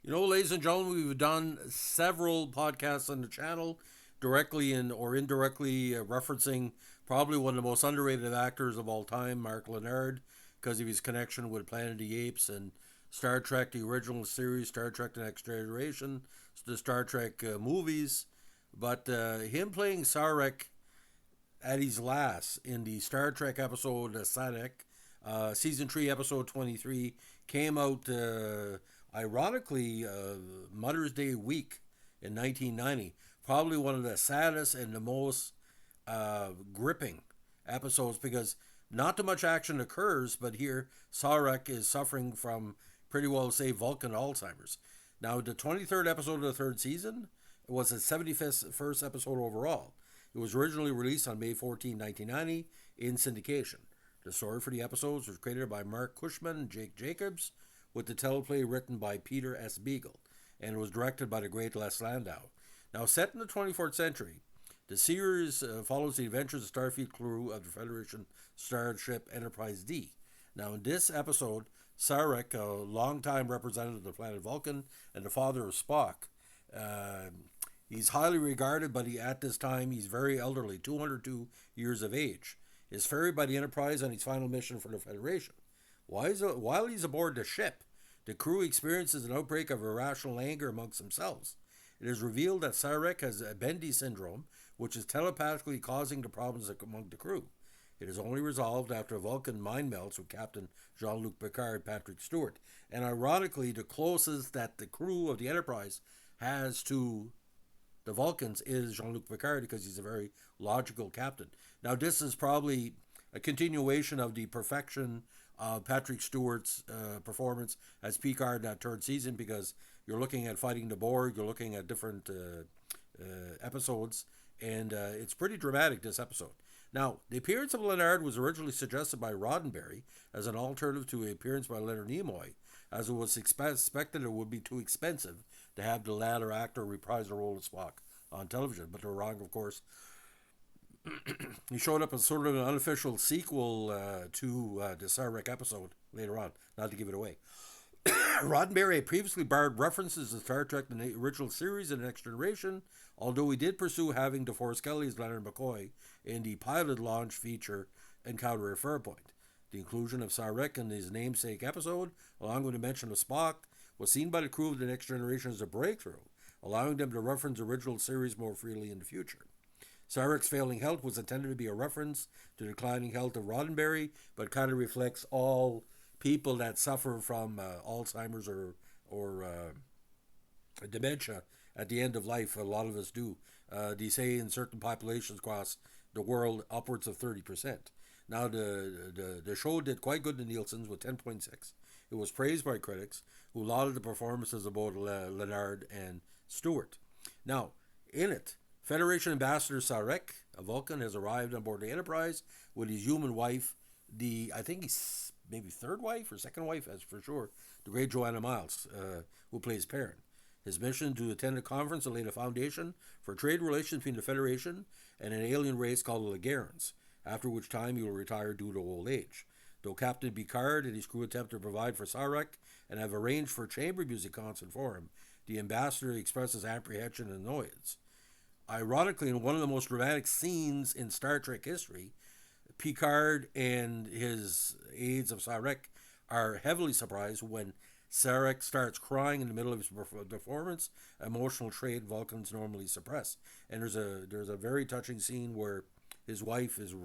Ladies and gentlemen, we've done several podcasts on the channel, directly and or indirectly referencing probably one of the most underrated actors of all time, Mark Lenard, because of his connection with Planet of the Apes and Star Trek, the original series, Star Trek: The Next Generation, the Star Trek movies. But him playing Sarek at his last in the Star Trek episode Sarek, season 3, episode 23, came out ironically Mother's Day week in 1990. Probably one of the saddest and the most gripping episodes because not too much action occurs, but here Sarek is suffering from pretty well say Vulcan Alzheimer's. Now, the 23rd episode of the third season was the 71st episode overall. It was originally released on May 14, 1990 in syndication. The story for the episodes was created by Mark Cushman and Jake Jacobs, with the teleplay written by Peter S. Beagle, and it was directed by the great Les Landau. Now, set in the 24th century, the series follows the adventures of Starfleet crew of the Federation starship Enterprise D. Now, in this episode, Sarek, a longtime representative of the planet Vulcan and the father of Spock, he's highly regarded, but at this time he's very elderly, 202 years of age. Is ferried by the Enterprise on his final mission for the Federation. While he's aboard the ship, the crew experiences an outbreak of irrational anger amongst themselves. It is revealed that Sarek has a Bendy syndrome, which is telepathically causing the problems among the crew. It is only resolved after a Vulcan mind melts with Captain Jean-Luc Picard, Patrick Stewart. And ironically, the closest that the crew of the Enterprise has to the Vulcans is Jean-Luc Picard because he's a very logical captain. Now, this is probably a continuation of the perfection of Patrick Stewart's performance as Picard in that third season because you're looking at fighting the Borg, you're looking at different episodes, and it's pretty dramatic, this episode. Now, the appearance of Lenard was originally suggested by Roddenberry as an alternative to an appearance by Leonard Nimoy, as it was expected it would be too expensive to have the latter actor reprise the role of Spock on television. But they were wrong, of course. He showed up as sort of an unofficial sequel to the Sarek episode later on, not to give it away. Roddenberry had previously barred references to Star Trek in the original series and the Next Generation, although he did pursue having DeForest Kelly as Leonard McCoy in the pilot launch feature Encounter at Farpoint. The inclusion of Sarek in his namesake episode, along with the mention of Spock, was seen by the crew of the Next Generation as a breakthrough, allowing them to reference original series more freely in the future. Sarek's failing health was intended to be a reference to the declining health of Roddenberry, but kind of reflects all people that suffer from Alzheimer's or dementia at the end of life. A lot of us do. They say in certain populations across the world, upwards of 30%. Now, the show did quite good in Nielsen's with 10.6. It was praised by critics, who lauded the performances of both Lenard and Stewart. Now, in it, Federation Ambassador Sarek, a Vulcan, has arrived on board the Enterprise with his human wife, I think he's maybe third wife or second wife, as for sure, the great Joanna Miles, who plays Perrin. His mission to attend a conference and lay the foundation for trade relations between the Federation and an alien race called the Ligarans, after which time he will retire due to old age. Though Captain Picard and his crew attempt to provide for Sarek and have arranged for a chamber music concert for him, the ambassador expresses apprehension and annoyance. Ironically, in one of the most dramatic scenes in Star Trek history, Picard and his aides of Sarek are heavily surprised when Sarek starts crying in the middle of his performance, emotional trait Vulcans normally suppress. And there's a very touching scene where his wife is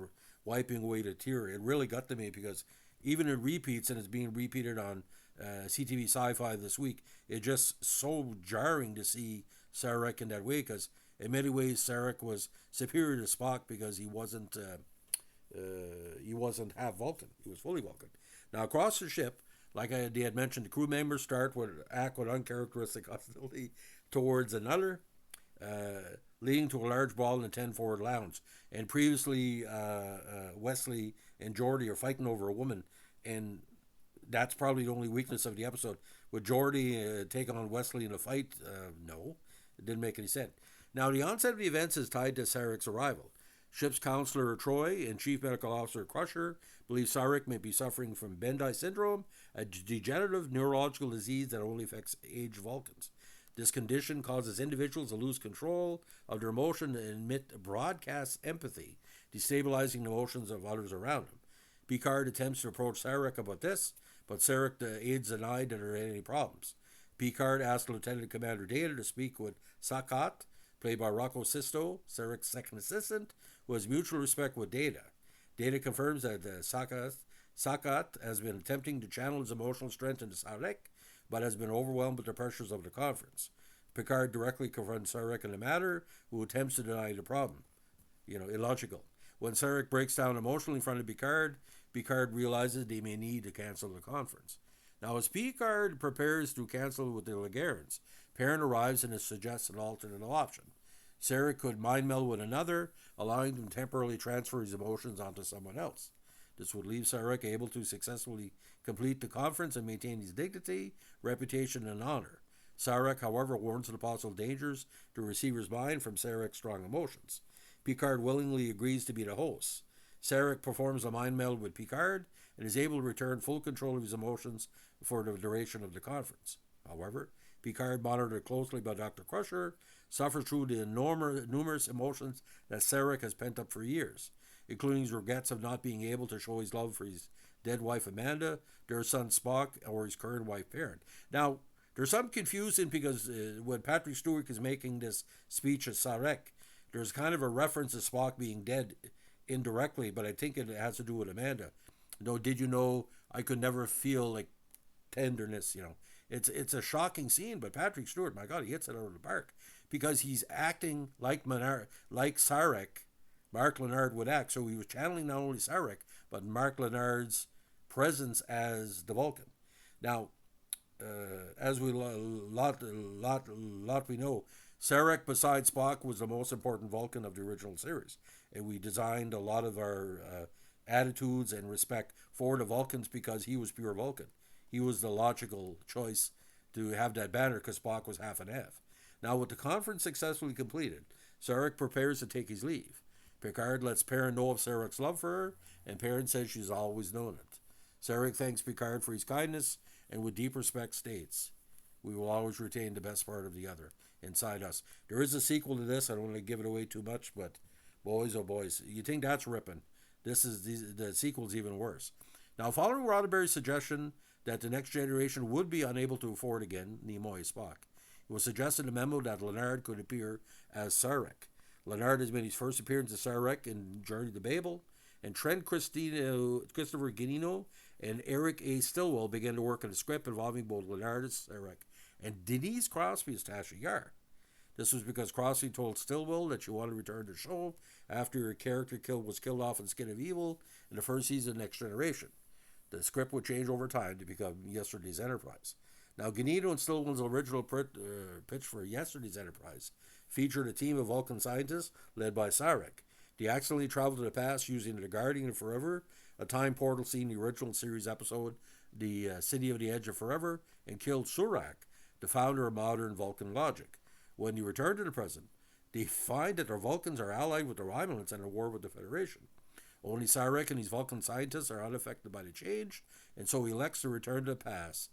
wiping away the tear. It really got to me because even in repeats, and it's being repeated on CTV Sci-Fi this week, it's just so jarring to see Sarek in that way because in many ways Sarek was superior to Spock because he wasn't half Vulcan. He was fully Vulcan. Now, across the ship, like they had mentioned, the crew members act with uncharacteristic hostility towards another, leading to a large brawl in the 10 forward lounge. And previously, Wesley and Geordi are fighting over a woman, and that's probably the only weakness of the episode. Would Geordi take on Wesley in a fight? No, it didn't make any sense. Now, the onset of the events is tied to Sarek's arrival. Ship's counselor Troy and Chief Medical Officer Crusher believe Sarek may be suffering from Bendii syndrome, a degenerative neurological disease that only affects aged Vulcans. This condition causes individuals to lose control of their emotion and emit broadcast empathy, destabilizing the emotions of others around him. Picard attempts to approach Sarek about this, but Sarek aides denied that there are any problems. Picard asks Lieutenant Commander Data to speak with Sakat, played by Rocco Sisto, Sarek's second assistant, who has mutual respect with Data. Data confirms that Sakat has been attempting to channel his emotional strength into Sarek, but has been overwhelmed with the pressures of the conference. Picard directly confronts Sarek in the matter, who attempts to deny the problem. Illogical. When Sarek breaks down emotionally in front of Picard, Picard realizes they may need to cancel the conference. Now, as Picard prepares to cancel with the Ligarans, Perrin arrives and suggests an alternate option. Sarek could mind meld with another, allowing him to temporarily transfer his emotions onto someone else. This would leave Sarek able to successfully complete the conference and maintain his dignity, reputation, and honor. Sarek, however, warns of the possible dangers to the receiver's mind from Sarek's strong emotions. Picard willingly agrees to be the host. Sarek performs a mind meld with Picard and is able to return full control of his emotions for the duration of the conference. However, Picard, monitored closely by Dr. Crusher, suffers through the numerous emotions that Sarek has pent up for years, including his regrets of not being able to show his love for his dead wife Amanda, their son Spock, or his current wife Perrin. Now, there's some confusion because when Patrick Stewart is making this speech at Sarek, there's kind of a reference to Spock being dead indirectly, but I think it has to do with Amanda. Did you know I could never feel like tenderness? It's a shocking scene, but Patrick Stewart, my God, he hits it out of the park because he's acting like Sarek, Mark Lenard would act. So he was channeling not only Sarek, but Mark Lenard's presence as the Vulcan. Now, as we lot we know, Sarek, besides Spock, was the most important Vulcan of the original series, and we designed a lot of our attitudes and respect for the Vulcans because he was pure Vulcan. He was the logical choice to have that banner because Spock was half and half. Now, with the conference successfully completed, Sarek prepares to take his leave. Picard lets Perrin know of Sarek's love for her, and Perrin says she's always known it. Sarek thanks Picard for his kindness, and with deep respect states, "We will always retain the best part of the other inside us." There is a sequel to this. I don't want to give it away too much, but boys, oh boys, you think that's ripping. The sequel's even worse. Now, following Roddenberry's suggestion that the next generation would be unable to afford again Nimoy Spock, it was suggested in a memo that Lenard could appear as Sarek. Lenard has made his first appearance as Sarek in Journey to Babel, and Trent Christopher Guinino and Eric A. Stillwell began to work on a script involving both Lenard as Sarek and Denise Crosby as Tasha Yar. This was because Crosby told Stillwell that she wanted to return to the show after her character was killed off in Skin of Evil in the first season of Next Generation. The script would change over time to become Yesterday's Enterprise. Now, Guinino and Stillwell's original pitch for Yesterday's Enterprise featured a team of Vulcan scientists led by Sarek. They accidentally traveled to the past using the Guardian of Forever, a time portal seen in the original series episode, The City of the Edge of Forever, and killed Surak, the founder of modern Vulcan logic. When they return to the present, they find that their Vulcans are allied with the Romulans and at war with the Federation. Only Sarek and his Vulcan scientists are unaffected by the change, and so he elects to return to the past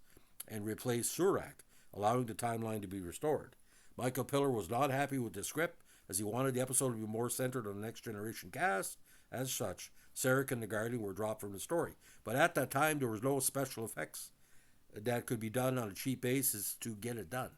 and replace Surak, allowing the timeline to be restored. Michael Piller was not happy with the script, as he wanted the episode to be more centered on the Next Generation cast. As such, Sarek and the Guardian were dropped from the story. But at that time, there was no special effects that could be done on a cheap basis to get it done.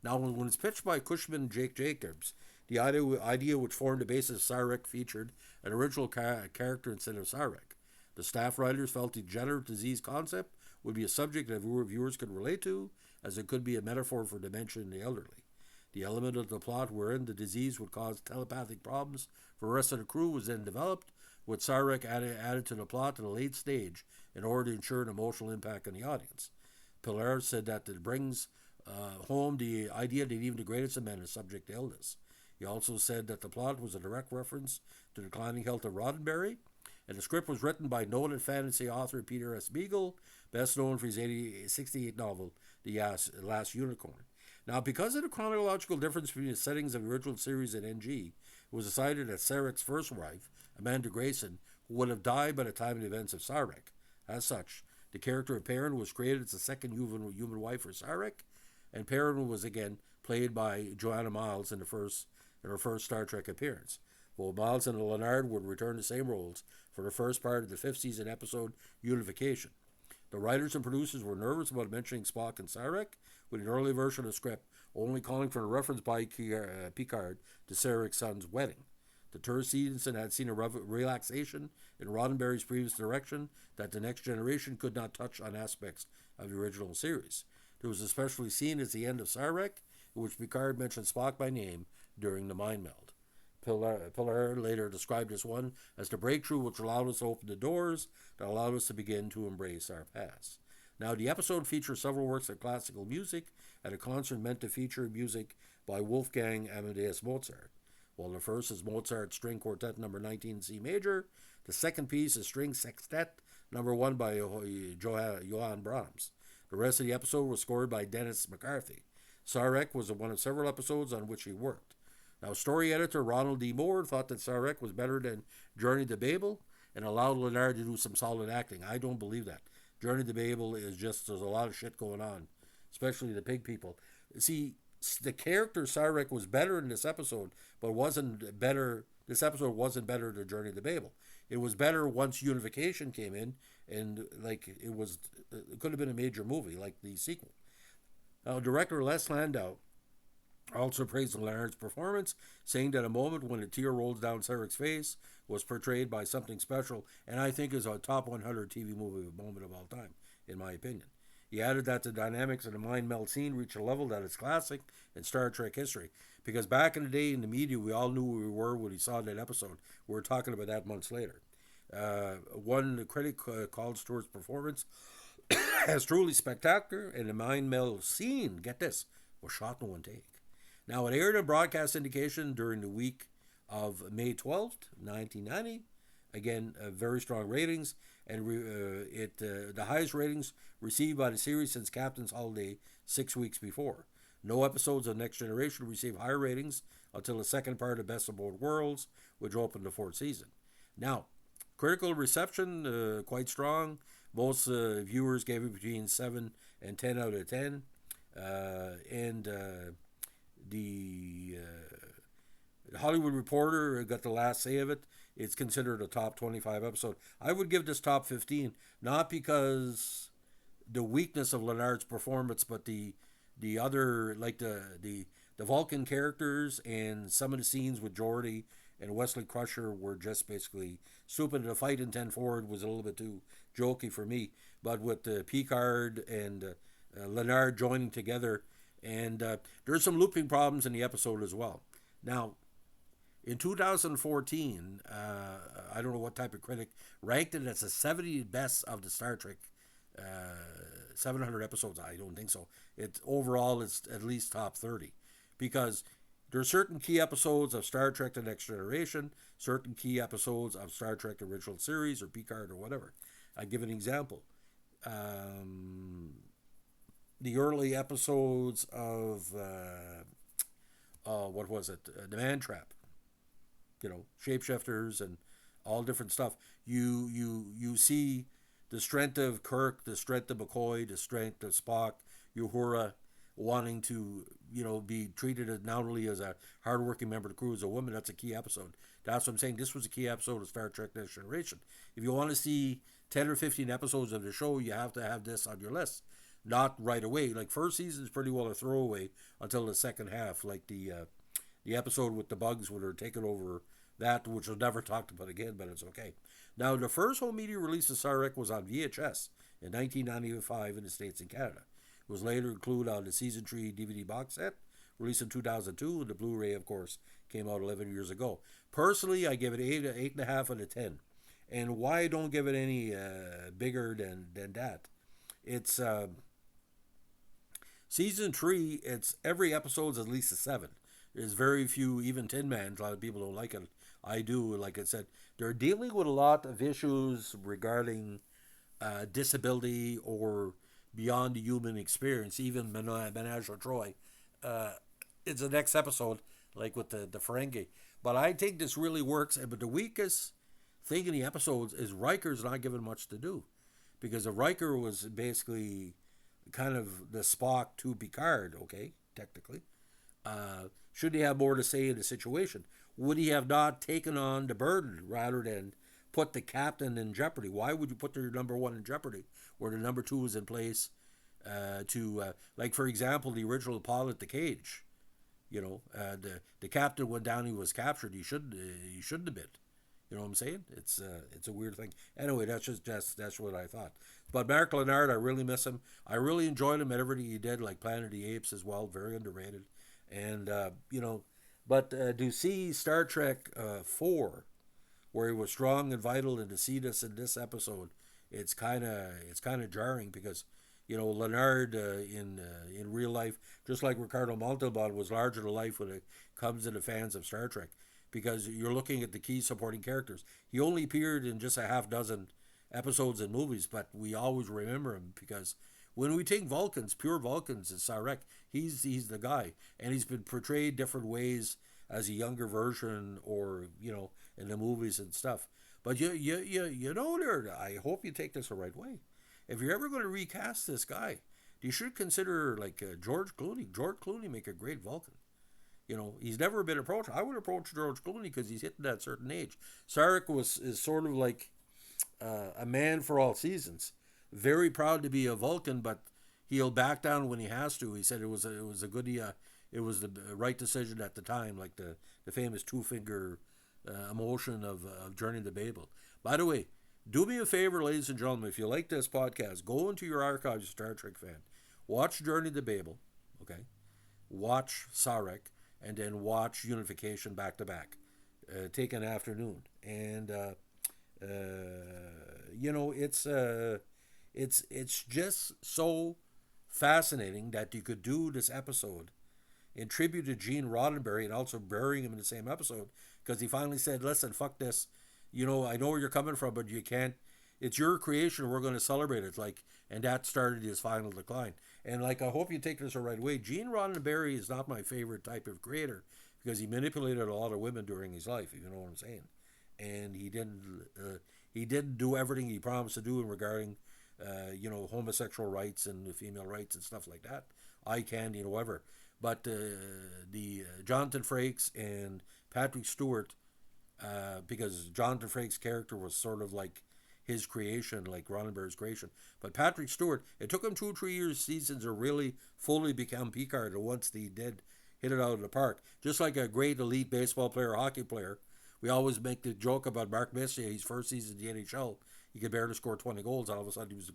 Now, when it's pitched by Cushman and Jake Jacobs, the idea which formed the basis of Sarek featured an original character instead of Sarek. The staff writers felt the degenerative disease concept would be a subject that viewers could relate to, as it could be a metaphor for dementia in the elderly. The element of the plot wherein the disease would cause telepathic problems for the rest of the crew was then developed, with Sarek added to the plot at a late stage in order to ensure an emotional impact on the audience. Pilar said that it brings home the idea that even the greatest of men is subject to illness. He also said that the plot was a direct reference to the declining health of Roddenberry, and the script was written by noted fantasy author Peter S. Beagle, best known for his 1968 novel, The Last Unicorn. Now, because of the chronological difference between the settings of the original series and NG, it was decided that Sarek's first wife, Amanda Grayson, would have died by the time of the events of Sarek. As such, the character of Perrin was created as the second human wife for Sarek, and Perrin was again played by Joanna Miles in her first Star Trek appearance. Both Miles and Lenard would return the same roles for the first part of the fifth season episode Unification. The writers and producers were nervous about mentioning Spock and Sarek, with an early version of the script only calling for a reference by Picard to Sarek's son's wedding. The third season had seen a relaxation in Roddenberry's previous direction that The Next Generation could not touch on aspects of the original series. There was especially seen as the end of Sarek, in which Picard mentioned Spock by name during the mind meld. Pillar later described this one as the breakthrough which allowed us to open the doors that allowed us to begin to embrace our past. Now, the episode features several works of classical music and a concert meant to feature music by Wolfgang Amadeus Mozart. While the first is Mozart's String Quartet No. 19 in C major, the second piece is String Sextet No. 1 by Johann Brahms. The rest of the episode was scored by Dennis McCarthy. Sarek was one of several episodes on which he worked. Now, story editor Ronald D. Moore thought that Sarek was better than Journey to Babel and allowed Lenard to do some solid acting. I don't believe that. Journey to Babel is just, there's a lot of shit going on, especially the pig people. See, the character Sarek was better in this episode, but wasn't better. This episode wasn't better than Journey to Babel. It was better once Unification came in, and like it could have been a major movie like the sequel. Now, director Les Landau also praised Lenard's performance, saying that a moment when a tear rolls down Sarek's face was portrayed by something special, and I think is a top 100 TV movie moment of all time, in my opinion. He added that the dynamics of the mind meld scene reached a level that is classic in Star Trek history. Because back in the day in the media, we all knew where we were when we saw that episode. We were talking about that months later. One critic called Stewart's performance as truly spectacular, and the mind meld scene, get this, was shot in one take. Now, it aired on broadcast syndication during the week of May 12th, 1990. Again, very strong ratings, and the highest ratings received by the series since Captain's Holiday 6 weeks before. No episodes of Next Generation received higher ratings until the second part of Best of Both Worlds, which opened the fourth season. Now, critical reception, quite strong. Most viewers gave it between 7 and 10 out of 10. The Hollywood Reporter got the last say of it. It's considered a top 25 episode. I would give this top 15, not because the weakness of Lenard's performance, but the other, like the Vulcan characters and some of the scenes with Geordi and Wesley Crusher were just basically stupid. The fight in 10 Forward was a little bit too jokey for me. But with Picard and Lenard joining together, and there's some looping problems in the episode as well. Now, in 2014, I don't know what type of critic ranked it as the 70 best of the Star Trek 700 episodes. I don't think so. Overall, it's at least top 30, because there are certain key episodes of Star Trek The Next Generation, certain key episodes of Star Trek The Original Series or Picard or whatever. I give an example. The early episodes of, what was it? The Man Trap. Shapeshifters and all different stuff. You see the strength of Kirk, the strength of McCoy, the strength of Spock, Uhura wanting to, be treated as not only as a hardworking member of the crew, as a woman. That's a key episode. That's what I'm saying. This was a key episode of Star Trek Next Generation. If you want to see 10 or 15 episodes of the show, you have to have this on your list. Not right away. Like, first season is pretty well a throwaway until the second half. Like the episode with the bugs when they're taking over that, which was never talked about again, but it's okay. Now, the first home media release of Sarek was on VHS in 1995 in the States and Canada. It was later included on the Season 3 DVD box set, released in 2002, and the Blu-ray, of course, came out 11 years ago. Personally, I give it 8.5 out of 10. And why I don't give it any bigger than that? It's Season 3, it's every episode's at least a 7. There's very few, even Tin Man, a lot of people don't like it. I do, like I said. They're dealing with a lot of issues regarding disability or beyond the human experience. Even Menage a Troy it's the next episode, like with the Ferengi. But I think this really works. But the weakest thing in the episodes is Riker's not given much to do, because if Riker was basically kind of the Spock to Picard, okay, technically, should he have more to say in the situation? Would he have not taken on the burden rather than put the captain in jeopardy? Why would you put your number one in jeopardy where the number two is in place like for example, the original pilot, the Cage. The captain went down. He was captured. He shouldn't have been. You know what I'm saying? It's a weird thing. Anyway, that's what I thought. But Mark Lenard, I really miss him. I really enjoyed him at everything he did, like Planet of the Apes as well. Very underrated. And but to see Star Trek 4, where he was strong and vital, and to see this in this episode, it's kind of jarring because Lenard in real life, just like Ricardo Montalban, was larger than life when it comes to the fans of Star Trek, because you're looking at the key supporting characters. He only appeared in just a half dozen episodes and movies, but we always remember him because when we take Vulcans, pure Vulcans, it's Sarek. He's the guy, and he's been portrayed different ways as a younger version, or in the movies and stuff. But there. I hope you take this the right way. If you're ever going to recast this guy, you should consider like George Clooney. George Clooney make a great Vulcan. He's never been approached. I would approach George Clooney because he's hitting that certain age. Sarek is sort of like a man for all seasons. Very proud to be a Vulcan, but he'll back down when he has to. He said it was a good it was the right decision at the time, like the famous two-finger emotion of Journey to Babel. By the way, do me a favor, ladies and gentlemen, if you like this podcast, go into your archives, Star Trek fan. Watch Journey to Babel, okay? Watch Sarek, and then watch Unification back to back. Take an afternoon. And, it's just so fascinating that you could do this episode in tribute to Gene Roddenberry and also burying him in the same episode, because he finally said, listen, fuck this. I know where you're coming from, but you can't. It's your creation. We're going to celebrate it. And that started his final decline. And I hope you take this the right way. Gene Roddenberry is not my favorite type of creator because he manipulated a lot of women during his life. If you know what I'm saying. And he didn't do everything he promised to do in regarding, homosexual rights and female rights and stuff like that. Eye candy and whatever. But the Jonathan Frakes and Patrick Stewart. Because Jonathan Frakes' character was sort of like his creation, like Roddenberry's creation. But Patrick Stewart, it took him 2 or 3 seasons to really fully become Picard, and once he did, hit it out of the park. Just like a great elite baseball player, hockey player. We always make the joke about Mark Messier, his first season in the NHL. He could barely score 20 goals, and all of a sudden he was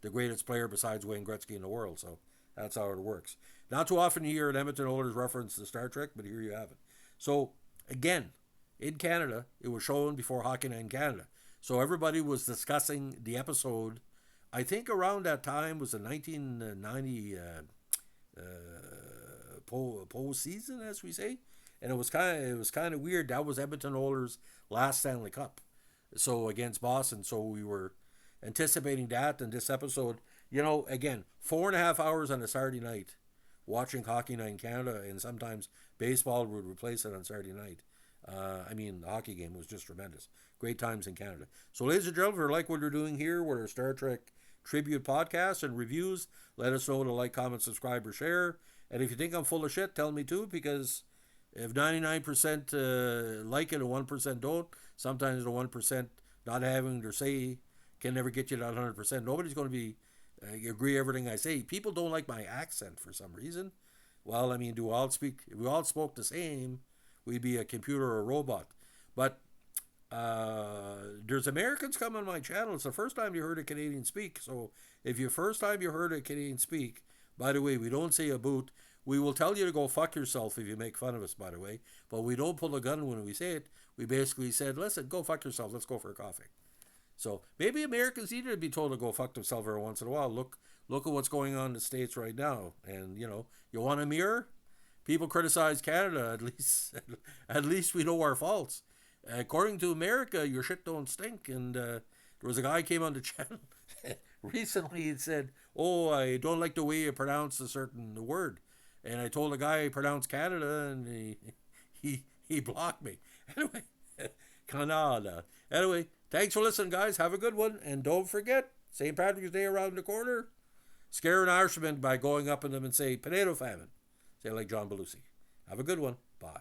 the greatest player besides Wayne Gretzky in the world. So that's how it works. Not too often you hear an Edmonton Oilers reference to Star Trek, but here you have it. So, again, in Canada, it was shown before Hockey Night in Canada. So everybody was discussing the episode. I think around that time was the 1990 postseason, as we say, and it was kind of weird. That was Edmonton Oilers' last Stanley Cup, so against Boston. So we were anticipating that, and this episode, again, 4.5 hours on a Saturday night, watching Hockey Night in Canada, and sometimes baseball would replace it on Saturday night. The hockey game was just tremendous. Great times in Canada. So, ladies and gentlemen, if you like what we're doing here with our Star Trek tribute podcasts and reviews, let us know to like, comment, subscribe, or share. And if you think I'm full of shit, tell me too, because if 99% like it and 1% don't, sometimes the 1% not having their say can never get you to 100%. Nobody's going to be agree everything I say. People don't like my accent for some reason. Well, if we all spoke the same, we'd be a computer or a robot. But there's Americans come on my channel. It's the first time you heard a Canadian speak. So if you first time you heard a Canadian speak, by the way, we don't say a boot. We will tell you to go fuck yourself if you make fun of us, by the way. But we don't pull a gun when we say it. We basically said, listen, go fuck yourself. Let's go for a coffee. So maybe Americans need to be told to go fuck themselves every once in a while. Look at what's going on in the States right now. And, you want a mirror? People criticize Canada. At least we know our faults. According to America, your shit don't stink. And there was a guy came on the channel recently and said, "Oh, I don't like the way you pronounce a certain word." And I told the guy I pronounced Canada, and he blocked me. Anyway, Canada. Anyway, thanks for listening, guys. Have a good one. And don't forget, St. Patrick's Day around the corner. Scare an Irishman by going up to them and say, potato famine. Say like John Belushi. Have a good one. Bye.